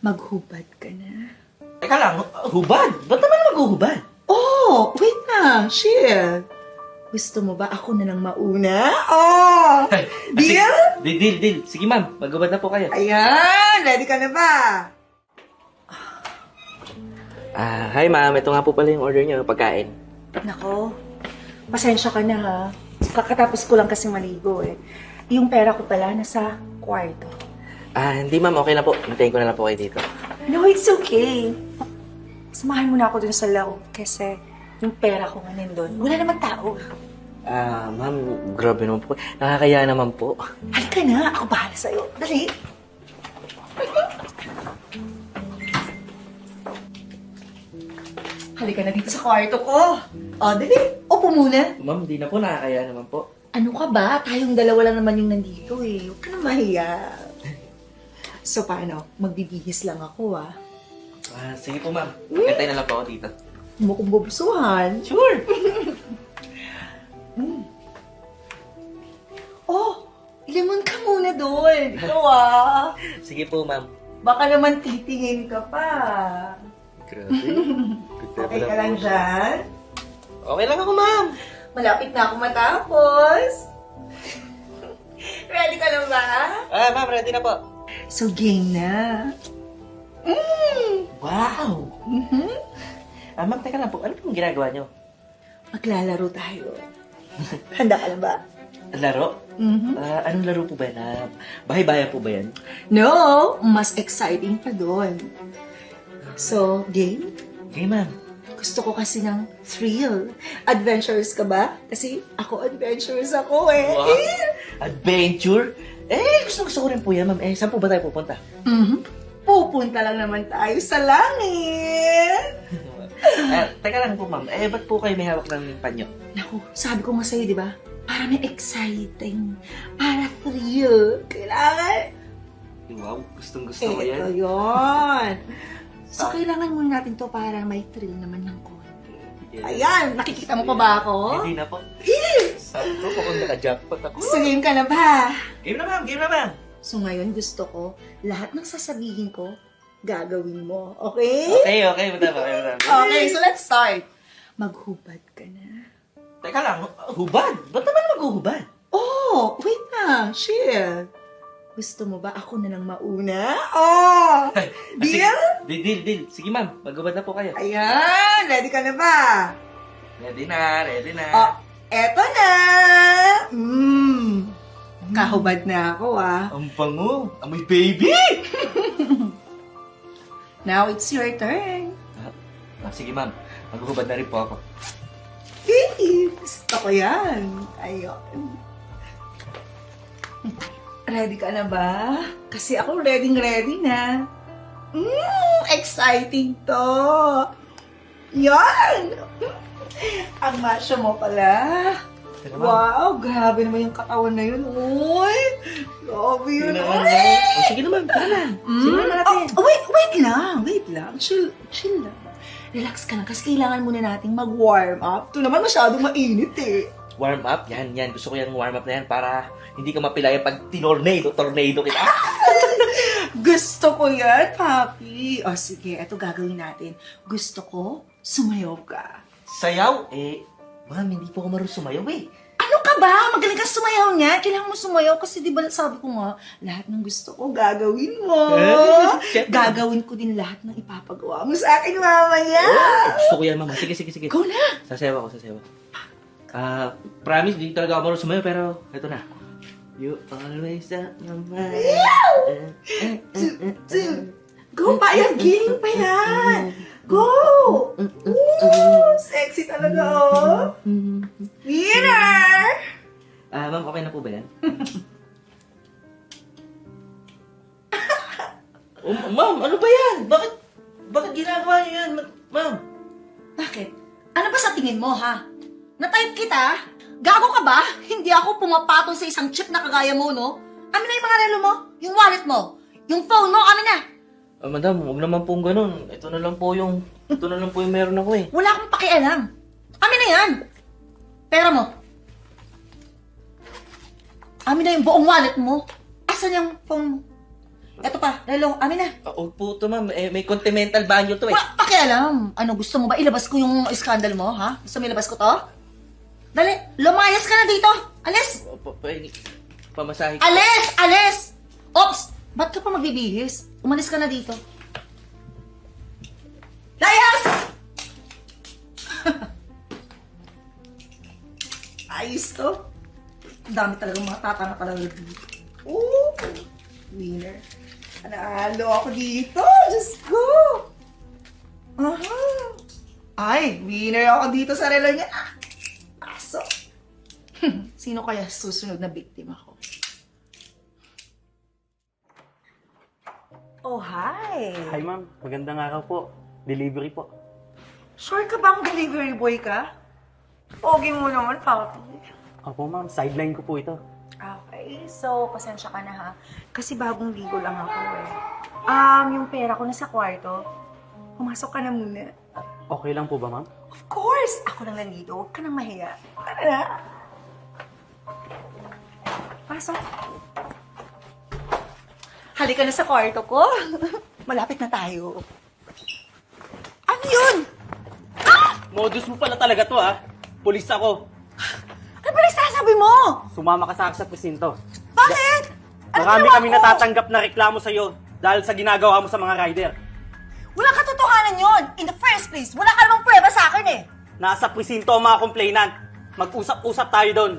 Maghubad ka na. Teka lang, hubad? Ba't naman maghuhubad? Oh, wait lang. Chill. Gusto mo ba ako na lang mauna? Oh! Deal? Deal. Sige ma'am, maghubad na po kayo. Ayan! Ready ka na ba? Hi ma'am, ito nga po pala yung order niyo, pagkain. Nako, pasensya ka na ha. Kakatapos ko lang kasi maligo eh. Yung pera ko pala nasa kwarto. Hindi ma'am, okay na po. Hintayin ko na lang po kayo dito. No, it's okay. Samahan mo na ako dun sa loob kasi yung pera ko nga nandun. Wala namang tao. Ma'am, grabe naman po. Nakakaya naman po. Halika na, ako bahala sa'yo. Dali. Halika na dito sa kwarto ko. O, dali. Upo muna. Ma'am, di na po, nakakaya naman po. Ano ka ba? Tayong dalawa lang naman yung nandito eh. Huwag ka na mahiya. So, paano? Magbibihis lang ako ah. Sige po ma'am. Hintayin na lang po ako dito. Mo kong bubusuhan. Sure! Oh, lemon ka muna doon. Ikaw ah. Sige po ma'am. Baka naman titingin ka pa. Grabe. Okay ka lang dyan? Okay lang ako ma'am. Malapit na ako matapos. Ready ka na ba? Ma'am, ready na po. So, game na. Wow! Ma'am, teka lang po. Ano pong ginagawa niyo? Maglalaro tayo. Handa ka na ba? Laro? Anong laro po ba yan? Bahay-bayan po ba yan? No, mas exciting pa doon. So, game? Okay, ma'am. Gusto ko kasi ng thrill. Adventurous ka ba? Kasi ako adventurous ako eh. Wow. Adventure? Gusto ko rin po yan, ma'am. Saan po ba tayo pupunta? Pupunta lang naman tayo sa langit. Teka lang po, ma'am. Ba't po kayo may hawak ng panyo? Naku, sabi ko nga sa'yo, di ba? Para may exciting. Para thrill. Kailangan. Wow, gustong-gusto ko Ito yan. yun. So, kailangan muna natin to para may thrill naman ng konti. Ayan, nakikita mo pa ba ako? Hindi na po. Sabi ko po kung naka-jackpot ako. So, game ka na ba? Game na, ma'am. Game na, ma'am. So, ngayon gusto ko, lahat ng sasabihin ko, gagawin mo. Okay? Okay, madam. Okay, so let's start. Maghubad ka na. Teka lang, hubad? Ba't naman maghuhubad? Oh, wait lang. Chill. Gusto mo ba ako na lang mauna? Oh! Deal? Deal. Sige, ma'am. Maghubad na po kayo. Ayan! Ready ka na ba? Ready na. Oh, eto na! Kahubad na ako ah. Ang bango. Amoy baby! Now it's your turn. Sige, ma'am. Maghubad na rin po ako. Hey, gusto ko yan. Ayun. Ready ka na ba? Kasi ako ready na. Exciting to. Yan! Ang masya mo pala. Teka, ma'am. Wow, grabe naman yung katawan na yun. Uy! Grabe yun. Sige naman, tara na. Sige na natin. Oh, wait lang. Chill lang. Relax ka lang kasi kailangan muna nating mag-warm up. Ito naman masyadong mainit eh. Warm up? Yan. Gusto ko yung warm up na yan para hindi ka mapilayan pag tornado kita. Gusto ko yan, papi. O sige, ito gagawin natin. Gusto ko, sumayaw ka. Sayaw? Ma'am, hindi po ako marunong sumayaw Ano ka ba? Magaling ka sumayaw niya. Kailangan mo sumayaw kasi di ba sabi ko nga, lahat ng gusto ko gagawin mo. Siyempre. Gagawin ko din lahat ng ipapagawa mo sa akin mamaya. Gusto ko yan, mama. Sige. Go na! Sasayaw ako. Promise, hindi talaga ako marunong sumayaw, pero ito na. You always at my mind. Go pa! Yan, giling pa yan! Go! Sexy talaga, oh! Winner! Ma'am, okay na po ba yan? Ma'am, ano ba yan? Bakit ginagawa niyo yan, ma'am? Bakit? Ano ba sa tingin mo, ha? Na-type kita? Gago ka ba? Hindi ako pumapatol sa isang chip na kagaya mo, no? Amin na yung mga relo mo, yung wallet mo, yung phone mo, amin na! Madam, huwag naman pong ganun. Ito na lang po yung meron ako eh. Wala akong pakialam. Amin na yan! Pera mo. Amin na yung buong wallet mo. Asan yung phone mo? Eto pa, relo, amin na. Huwag po ito, ma'am. May continental banyo to eh. Pakialam. Ano, gusto mo ba ilabas ko yung scandal mo, ha? Gusto mo ilabas ko to? Dali, lumayas ka na dito. Alis! Pamasahe ko. Alis! Alis! Ops! Ba't ka pa magbibihis? Umalis ka na dito. Layas! Ayos to. Ang dami talagang mga tatanga talaga dito. Ooh! Winner. Nanalo ako dito. Diyos ko! Aha! Ay, winner ako dito sa relo niya. Aso. Sino kaya susunod na biktima ko? Oh, hi! Hi ma'am, magandang araw po. Delivery po. Sure ka bang delivery boy ka? Pogi mo naman, Papi. Opo ma'am, sideline ko po ito. Okay, so pasensya ka na ha. Kasi bagong ligo lang ako eh. Yung pera ko nasa kwarto. Pumasok ka na muna. Okay lang po ba ma'am? Of course! Ako lang nandito. Huwag ka nang mahiya. Tara na. Pasok. Halika na sa kwarto ko. Malapit na tayo. Ano yun? Modus mo pala talaga to ha. Pulis ako. Ano ba nagsasabi mo? Sumama ka sa akin sa presinto. Bakit? Ano Marami ginawa kami ko? natatanggap na reklamo sa'yo dahil sa ginagawa mo sa mga rider. Walang katotohanan yun. In the first place, wala ka namang prueba sa akin eh. Nasa presinto ang mga complainant. Mag-usap-usap tayo doon.